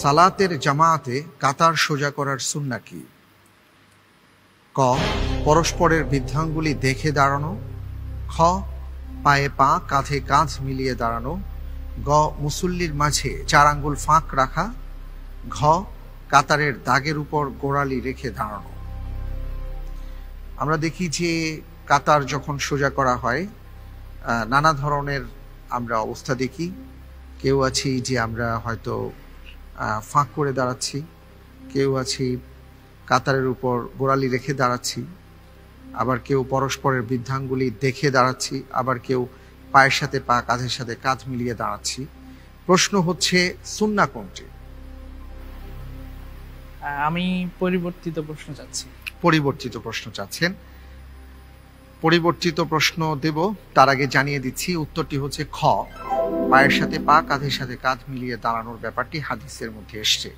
সালাতের জামাতে কাতার সোজা করার সুন্নাহ কি? ক, পরস্পরের বৃদ্ধাঙ্গুলি দেখে দাঁড়ানো। খ, পায়ে পা কাঁধে কাঁধ মিলিয়ে দাঁড়ানো। গ, মুসল্লির মাঝে 4 আঙ্গুল ফাঁক রাখা। ঘ, কাতারের দাগের উপর গোড়ালি রেখে দাঁড়ানো। আমরা দেখি যে কাতার যখন সোজা করা হয় নানা ধরনের আমরা অবস্থা দেখি। কেউ আছি যে আমরা হয়তো ফাঁক করে দাঁড়াচ্ছি, কেউ আছি কাতারের উপর গোড়ালি রেখে দাঁড়াচ্ছি, আবার কেউ পরস্পরের বৃদ্ধাঙ্গুলি দেখে দাঁড়াচ্ছি, আবার কেউ পায়ের সাথে পা কাঁধের সাথে কাঁধ মিলিয়ে দাঁড়াচ্ছি। প্রশ্ন হচ্ছে সুন্নাহ কোনটি? আমি পরিবর্তিত প্রশ্ন চাচ্ছি। পরিবর্তিত প্রশ্ন চাচ্ছেন? পরিবর্তিত প্রশ্ন দেব, তার আগে জানিয়ে দিচ্ছি উত্তরটি হচ্ছে খ, পায়ের সাথে পা কাঁধের সাথে কাঁধ মিলিয়ে দাঁড়ানোর ব্যাপারটি হাদিসের মধ্যে এসছে।